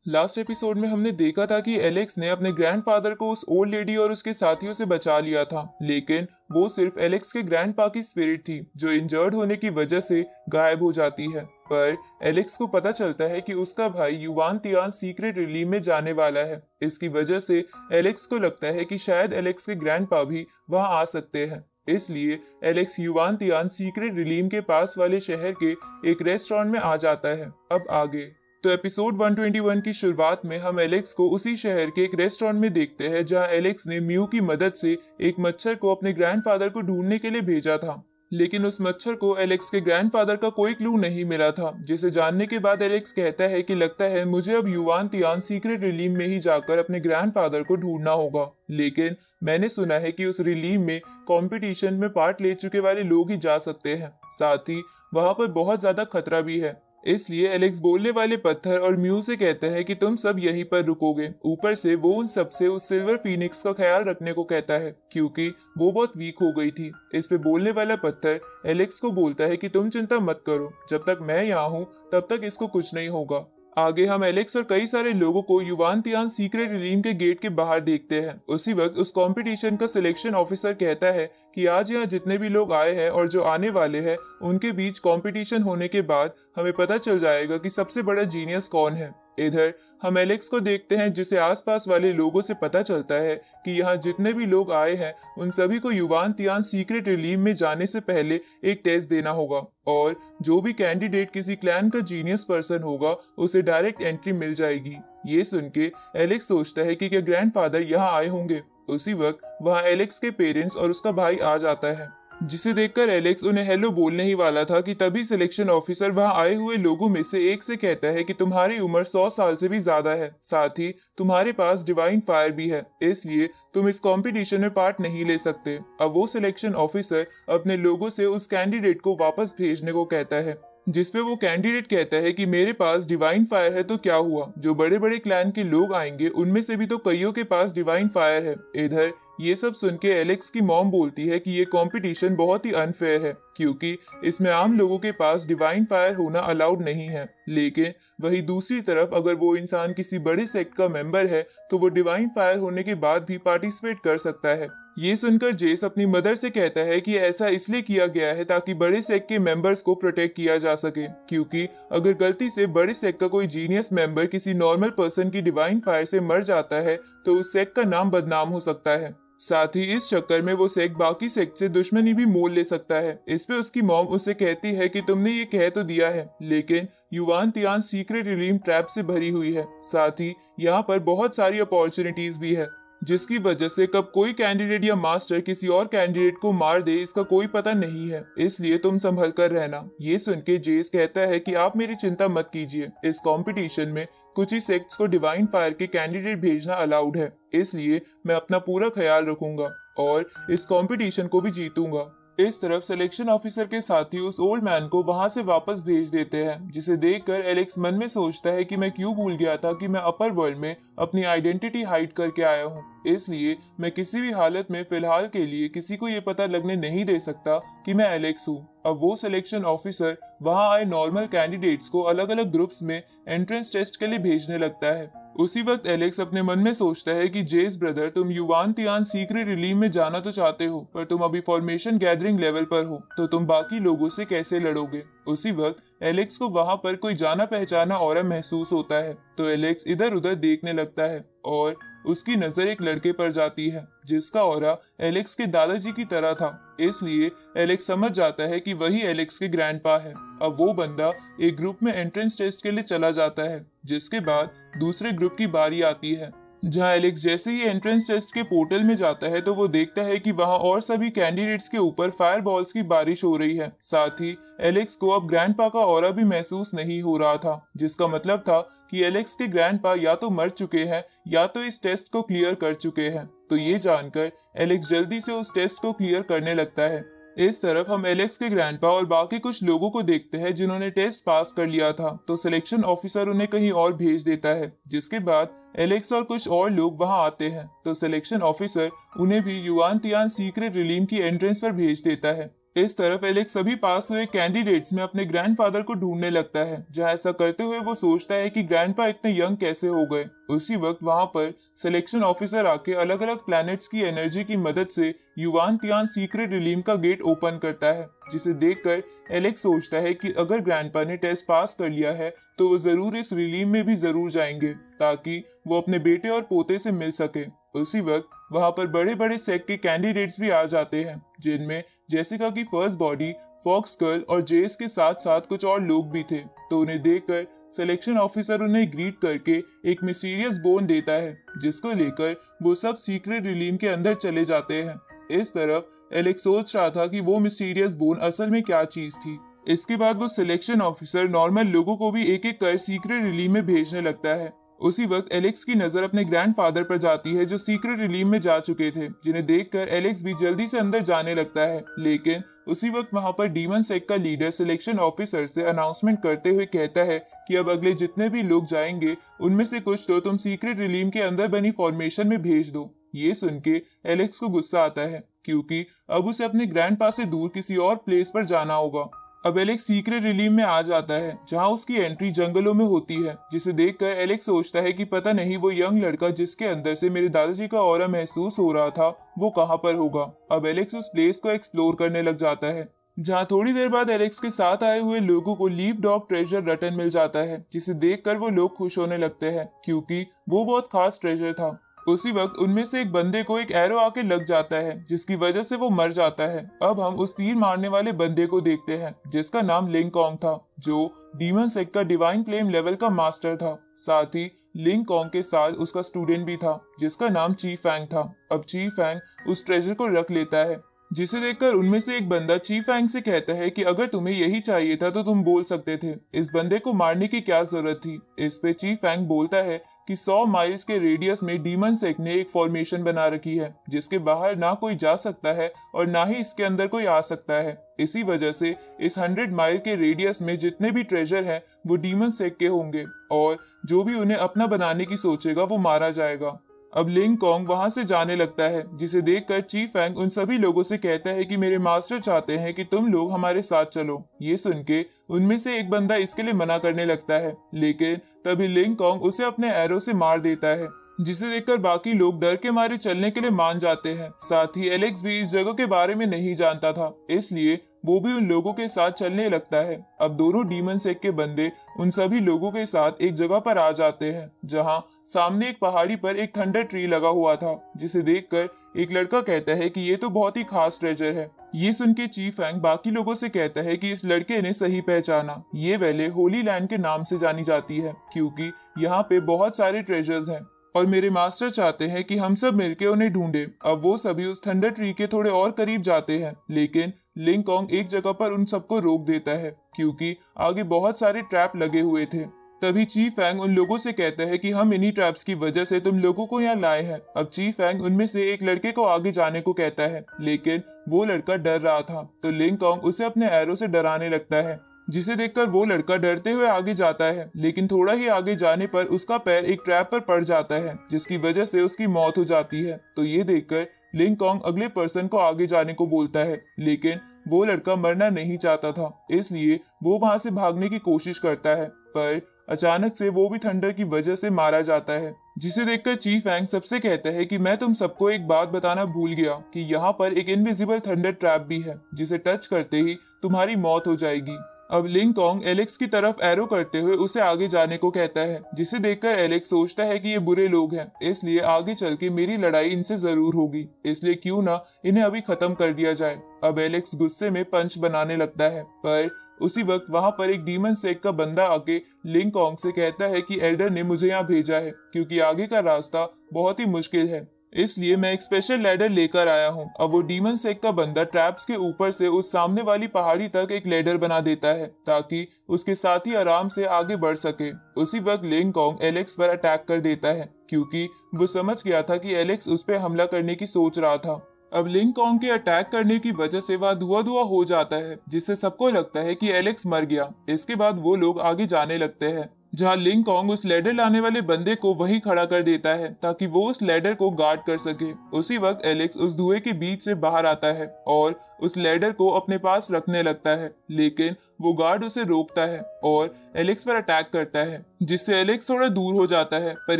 Last episode में हमने देखा था कि एलेक्स ने अपने ग्रैंडफादर को उस ओल्ड लेडी और उसके साथियों से बचा लिया था, लेकिन वो सिर्फ एलेक्स के ग्रैंडपा की स्पिरिट थी जो इंजर्ड होने की वजह से गायब हो जाती है। पर एलेक्स को पता चलता है कि उसका भाई युवान तियान सीक्रेट रिलीम में जाने वाला है। इसकी वजह से एलेक्स को लगता है कि शायद एलेक्स के ग्रैंडपा भी वहां आ सकते हैं। इसलिए एलेक्स युवान तियान सीक्रेट रिलीम के पास वाले शहर के एक रेस्टोरेंट में आ जाता है। अब आगे तो एपिसोड 121 की शुरुआत में हम एलेक्स को उसी शहर के एक रेस्टोरेंट में देखते हैं जहां एलेक्स ने म्यू की मदद से एक मच्छर को अपने ग्रैंडफादर को ढूंढने के लिए भेजा था, लेकिन उस मच्छर को एलेक्स के ग्रैंडफादर का कोई क्लू नहीं मिला था, जिसे जानने के बाद एलेक्स कहता है कि लगता है मुझे अब युवान तियान सीक्रेट रिलीम में ही जाकर अपने ग्रैंडफादर को ढूंढना होगा। लेकिन मैंने सुना है कि उस रिलीम में कंपटीशन में पार्ट ले चुके वाले लोग ही जा सकते हैं, साथ ही वहां पर बहुत ज्यादा खतरा भी है। इसलिए एलेक्स बोलने वाले पत्थर और म्यू से कहता है कि तुम सब यहीं पर रुकोगे। ऊपर से वो उन सबसे उस सिल्वर फीनिक्स का ख्याल रखने को कहता है क्योंकि वो बहुत वीक हो गई थी। इस पे बोलने वाला पत्थर एलेक्स को बोलता है कि तुम चिंता मत करो, जब तक मैं यहाँ हूँ तब तक इसको कुछ नहीं होगा। आगे हम एलेक्स और कई सारे लोगों को युवान तियान सीक्रेट रिलीम के गेट के बाहर देखते हैं। उसी वक्त उस कंपटीशन का सिलेक्शन ऑफिसर कहता है कि आज यहाँ जितने भी लोग आए हैं और जो आने वाले हैं उनके बीच कंपटीशन होने के बाद हमें पता चल जाएगा कि सबसे बड़ा जीनियस कौन है। इधर हम एलेक्स को देखते हैं जिसे आसपास वाले लोगों से पता चलता है कि यहाँ जितने भी लोग आए हैं उन सभी को युवान तियान सीक्रेट रिलीम में जाने से पहले एक टेस्ट देना होगा और जो भी कैंडिडेट किसी क्लैन का जीनियस पर्सन होगा उसे डायरेक्ट एंट्री मिल जाएगी। ये सुन के एलेक्स सोचता है कि क्या ग्रैंडफादर यहाँ आए होंगे। उसी वक्त वहाँ एलेक्स के पेरेंट्स और उसका भाई आ जाता है, जिसे देखकर एलेक्स उन्हें हेलो बोलने ही वाला था कि तभी सिलेक्शन ऑफिसर वहां आए हुए लोगों में से एक से कहता है कि तुम्हारी उम्र 100 साल से भी ज्यादा है, साथ ही तुम्हारे पास डिवाइन फायर भी है, इसलिए तुम इस कंपटीशन में पार्ट नहीं ले सकते। अब वो सिलेक्शन ऑफिसर अपने लोगों से उस कैंडिडेट को वापस भेजने को कहता है, जिसपे वो कैंडिडेट कहता है कि मेरे पास डिवाइन फायर है तो क्या हुआ, जो बड़े बड़े क्लैन के लोग आएंगे उनमें से भी तो कईयों के पास डिवाइन फायर है। इधर ये सब सुन के एलेक्स की मॉम बोलती है कि ये कंपटीशन बहुत ही अनफेयर है क्योंकि इसमें आम लोगों के पास डिवाइन फायर होना अलाउड नहीं है, लेकिन वही दूसरी तरफ अगर वो इंसान किसी बड़े सेक्ट का मेंबर है तो वो डिवाइन फायर होने के बाद भी पार्टिसिपेट कर सकता है। ये सुनकर जेस अपनी मदर से कहता है कि ऐसा इसलिए किया गया है ताकि बड़े सेक्ट के मेंबर्स को प्रोटेक्ट किया जा सके, क्योंकि अगर गलती से बड़े सेक्ट का कोई जीनियस मेंबर किसी नॉर्मल पर्सन की डिवाइन फायर से मर जाता है तो उस सेक्ट का नाम बदनाम हो सकता है। साथ ही इस चक्कर में वो सेक्ट बाकी सेक्ट से दुश्मनी भी मोल ले सकता है। इस पे उसकी मॉम उसे कहती है कि तुमने ये कह तो दिया है, लेकिन युवान तियान सीक्रेट रिलीम ट्रैप से भरी हुई है, साथ ही यहाँ पर बहुत सारी अपॉर्चुनिटीज भी है, जिसकी वजह से कब कोई कैंडिडेट या मास्टर किसी और कैंडिडेट को मार दे इसका कोई पता नहीं है, इसलिए तुम संभल कर रहना। ये सुन के जेस कहता है कि आप मेरी चिंता मत कीजिए, इस कंपटीशन में कुछ ही सेक्ट्स को डिवाइन फायर के कैंडिडेट भेजना अलाउड है, इसलिए मैं अपना पूरा ख्याल रखूंगा और इस कंपटीशन को भी जीतूंगा। इस तरफ सिलेक्शन ऑफिसर के साथी उस ओल्ड मैन को वहां से वापस भेज देते हैं, जिसे देखकर एलेक्स मन में सोचता है कि मैं क्यों भूल गया था कि मैं अपर वर्ल्ड में अपनी आइडेंटिटी हाइड करके आया हूँ, इसलिए मैं किसी भी हालत में फिलहाल के लिए किसी को ये पता लगने नहीं दे सकता कि मैं एलेक्स हूँ। अब वो सिलेक्शन ऑफिसर वहां आए नॉर्मल कैंडिडेट्स को अलग अलग ग्रुप्स में एंट्रेंस टेस्ट के लिए भेजने लगता है। उसी वक्त एलेक्स अपने मन में सोचता है कि जेस ब्रदर, तुम युवान तियान सीक्रेट रिलीम में जाना तो चाहते हो, पर तुम अभी फॉर्मेशन गैदरिंग लेवल पर हो, तो तुम बाकी लोगों से कैसे लड़ोगे। उसी वक्त एलेक्स को वहां पर कोई जाना पहचाना ऑरा महसूस होता है, तो एलेक्स इधर उधर देखने लगता है और उसकी नजर एक लड़के पर जाती है जिसका ऑरा एलेक्स के दादाजी की तरह था, इसलिए एलेक्स समझ जाता है कि वही एलेक्स के ग्रैंडपा है। अब वो बंदा एक ग्रुप में एंट्रेंस टेस्ट के लिए चला जाता है, जिसके बाद दूसरे ग्रुप की बारी आती है, जहां एलेक्स जैसे ही एंट्रेंस टेस्ट के पोर्टल में जाता है तो वो देखता है कि वहां और सभी कैंडिडेट्स के ऊपर फायर बॉल्स की बारिश हो रही है। साथ ही एलेक्स को अब ग्रैंडपा का ऑरा भी महसूस नहीं हो रहा था, जिसका मतलब था कि एलेक्स के ग्रैंडपा या तो मर चुके हैं या तो इस टेस्ट को क्लियर कर चुके हैं। तो ये जानकर एलेक्स जल्दी से उस टेस्ट को क्लियर करने लगता है। इस तरफ हम एलेक्स के ग्रैंडपा और बाकी कुछ लोगों को देखते हैं जिन्होंने टेस्ट पास कर लिया था, तो सिलेक्शन ऑफिसर उन्हें कहीं और भेज देता है, जिसके बाद एलेक्स और कुछ और लोग वहां आते हैं, तो सिलेक्शन ऑफिसर उन्हें भी युवान तियान सीक्रेट रिलीम की एंट्रेंस पर भेज देता है। इस तरफ एलेक्स सभी पास हुए कैंडिडेट्स में अपने ग्रैंडफादर को ढूंढने लगता है, जहां ऐसा करते हुए वो सोचता है कि ग्रैंडपा इतने यंग कैसे हो गए। उसी वक्त वहां पर सिलेक्शन ऑफिसर आके अलग अलग प्लैनेट्स की एनर्जी की मदद से युवान तियान सीक्रेट रिलीम का गेट ओपन करता है, जिसे देखकर एलेक्स सोचता है कि अगर ग्रैंडपा ने टेस्ट पास कर लिया है तो वो जरूर इस रिलीम में भी जरूर जाएंगे, ताकि वो अपने बेटे और पोते से मिल सके। उसी वक्त वहां पर बड़े बड़े सेक के कैंडिडेट्स भी आ जाते हैं, जिनमें जेसिका की फर्स्ट बॉडी, फॉक्स गर्ल और जेस के साथ साथ कुछ और लोग भी थे। तो उन्हें देखकर सिलेक्शन ऑफिसर उन्हें ग्रीट करके एक मिस्टीरियस बोन देता है, जिसको लेकर वो सब सीक्रेट रिलीम के अंदर चले जाते हैं। इस तरफ एलेक्स सोच रहा था कि वो मिस्टीरियस बोन असल में क्या चीज थी। इसके बाद वो सिलेक्शन ऑफिसर नॉर्मल लोगों को भी एक एक कर सीक्रेट रिलीम में भेजने लगता है। उसी वक्त एलेक्स की नजर अपने ग्रैंडफादर पर जाती है, जो सीक्रेट रिलीम में जा चुके थे, जिन्हें देखकर एलेक्स भी जल्दी से अंदर जाने लगता है। लेकिन उसी वक्त वहां पर डीमन सेक का लीडर सिलेक्शन ऑफिसर से अनाउंसमेंट करते हुए कहता है कि अब अगले जितने भी लोग जाएंगे उनमें से कुछ तो तुम सीक्रेट रिलीम के अंदर बनी फॉर्मेशन में भेज दो। ये सुन के एलेक्स को गुस्सा आता है, क्योंकि अब उसे अपने ग्रैंडपा से दूर किसी और प्लेस पर जाना होगा। अब एलेक्स सीक्रेट रिलीम में आ जाता है, जहां उसकी एंट्री जंगलों में होती है, जिसे देखकर एलेक्स सोचता है कि पता नहीं वो यंग लड़का जिसके अंदर से मेरे दादाजी का ऑरा महसूस हो रहा था वो कहां पर होगा। अब एलेक्स उस प्लेस को एक्सप्लोर करने लग जाता है, जहां थोड़ी देर बाद एलेक्स के साथ आए हुए लोगों को लीफ डॉग ट्रेजर रटन मिल जाता है, जिसे देखकर वो लोग खुश होने लगते हैं, क्योंकि वो बहुत खास ट्रेजर था। उसी वक्त उनमें से एक बंदे को एक एरो आके लग जाता है, जिसकी वजह से वो मर जाता है। अब हम उस तीर मारने वाले बंदे को देखते हैं, जिसका नाम लिंग कॉन्ग था, जो डीमन सेक का डिवाइन फ्लेम लेवल का मास्टर था। साथ ही लिंग कॉन्ग के साथ उसका स्टूडेंट भी था, जिसका नाम ची फैंग था। अब ची फैंग उस ट्रेजर को रख लेता है, जिसे देखकर उनमें से एक बंदा ची फैंग से कहता है कि अगर तुम्हें यही चाहिए था तो तुम बोल सकते थे, इस बंदे को मारने की क्या जरूरत थी। इस पे ची फैंग बोलता है कि 100 माइल्स के रेडियस में डीमन सेक ने एक फॉर्मेशन बना रखी है, जिसके बाहर ना कोई जा सकता है और ना ही इसके अंदर कोई आ सकता है। इसी वजह से इस 100 माइल के रेडियस में जितने भी ट्रेजर हैं वो डीमन सेक के होंगे, और जो भी उन्हें अपना बनाने की सोचेगा वो मारा जाएगा। अब लिंग कॉन्ग वहां से जाने लगता है, जिसे देखकर ची फैंग उन सभी लोगों से कहता है कि मेरे मास्टर चाहते हैं कि तुम लोग हमारे साथ चलो। ये सुन के उनमें से एक बंदा इसके लिए मना करने लगता है, लेकिन तभी लिंग कॉन्ग उसे अपने एरो से मार देता है, जिसे देखकर बाकी लोग डर के मारे चलने के लिए मान जाते हैं। साथ ही एलेक्स भी इस जगह के बारे में नहीं जानता था, इसलिए वो भी उन लोगों के साथ चलने लगता है। अब दोनों डीमन सेक के बंदे उन सभी लोगों के साथ एक जगह पर आ जाते हैं, जहां सामने एक पहाड़ी पर एक थंडर ट्री लगा हुआ था, जिसे देखकर एक लड़का कहता है कि ये तो बहुत ही खास ट्रेजर है। ये सुन के ची फैंग बाकी लोगों से कहता है कि इस लड़के ने सही पहचाना, ये वैले होली लैंड के नाम से जानी जाती है, क्योंकि यहाँ पे बहुत सारे ट्रेजर्स हैं और मेरे मास्टर चाहते हैं कि हम सब मिलके उन्हें ढूंढे। अब वो सभी उस थंडर ट्री के थोड़े और करीब जाते हैं, लेकिन लिंग कॉन्ग एक जगह पर उन सबको रोक देता है, क्योंकि आगे बहुत सारे ट्रैप लगे हुए थे। तभी ची फैंग उन लोगों से कहता है कि हम इन्हीं ट्रैप्स की वजह से तुम लोगों को यहाँ लाए हैं। अब ची फैंग उनमें से एक लड़के को आगे जाने को कहता है, लेकिन वो लड़का डर रहा था, तो लिंग कॉन्ग उसे अपने एरो से डराने लगता है, जिसे देखकर वो लड़का डरते हुए आगे जाता है। लेकिन थोड़ा ही आगे जाने पर उसका पैर एक ट्रैप पर पड़ जाता है, जिसकी वजह से उसकी मौत हो जाती है। तो ये देखकर लिंग कॉन्ग अगले पर्सन को आगे जाने को बोलता है, लेकिन वो लड़का मरना नहीं चाहता था, इसलिए वो वहां से भागने की कोशिश करता है, पर अचानक से वो भी थंडर की वजह से मारा जाता है। जिसे देखकर ची फैंग सबसे कहता है कि मैं तुम सबको एक बात बताना भूल गया कि यहाँ पर एक इनविजिबल थंडर ट्रैप भी है, जिसे टच करते ही तुम्हारी मौत हो जाएगी। अब लिंग कॉन्ग एलेक्स की तरफ एरो करते हुए उसे आगे जाने को कहता है, जिसे देखकर एलेक्स सोचता है कि ये बुरे लोग हैं, इसलिए आगे चल के मेरी लड़ाई इनसे जरूर होगी, इसलिए क्यों ना इन्हें अभी खत्म कर दिया जाए। अब एलेक्स गुस्से में पंच बनाने लगता है, पर उसी वक्त वहां पर एक डीमन सेक का बंदा आके लिंग कॉन्ग से कहता है कि एल्डर ने मुझे यहाँ भेजा है, क्योंकि आगे का रास्ता बहुत ही मुश्किल है, इसलिए मैं एक स्पेशल लैडर लेकर आया हूँ। अब वो डीमन सेक का बंदा ट्रैप्स के ऊपर से उस सामने वाली पहाड़ी तक एक लैडर बना देता है, ताकि उसके साथी आराम से आगे बढ़ सके। उसी वक्त लिंग कॉन्ग एलेक्स पर अटैक कर देता है, क्योंकि वो समझ गया था कि एलेक्स उस पर हमला करने की सोच रहा था। अब लिंग कॉन्ग के अटैक करने की वजह से वह धुआं धुआं हो जाता है, जिससे सबको लगता है कि एलेक्स मर गया। इसके बाद वो लोग आगे जाने लगते हैं, जहां लिंग कॉन्ग उस लैडर लाने वाले बंदे को वहीं खड़ा कर देता है, ताकि वो उस लैडर को गार्ड कर सके। उसी वक्त एलेक्स उस धुएं के बीच से बाहर आता है और उस लैडर को अपने पास रखने लगता है, लेकिन वो गार्ड उसे रोकता है और एलेक्स पर अटैक करता है, जिससे एलेक्स थोड़ा दूर हो जाता है। पर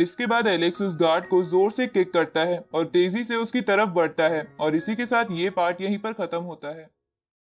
इसके बाद एलेक्स उस गार्ड को जोर से किक करता है और तेजी से उसकी तरफ बढ़ता है, और इसी के साथ ये पार्ट यहीं पर खत्म होता है।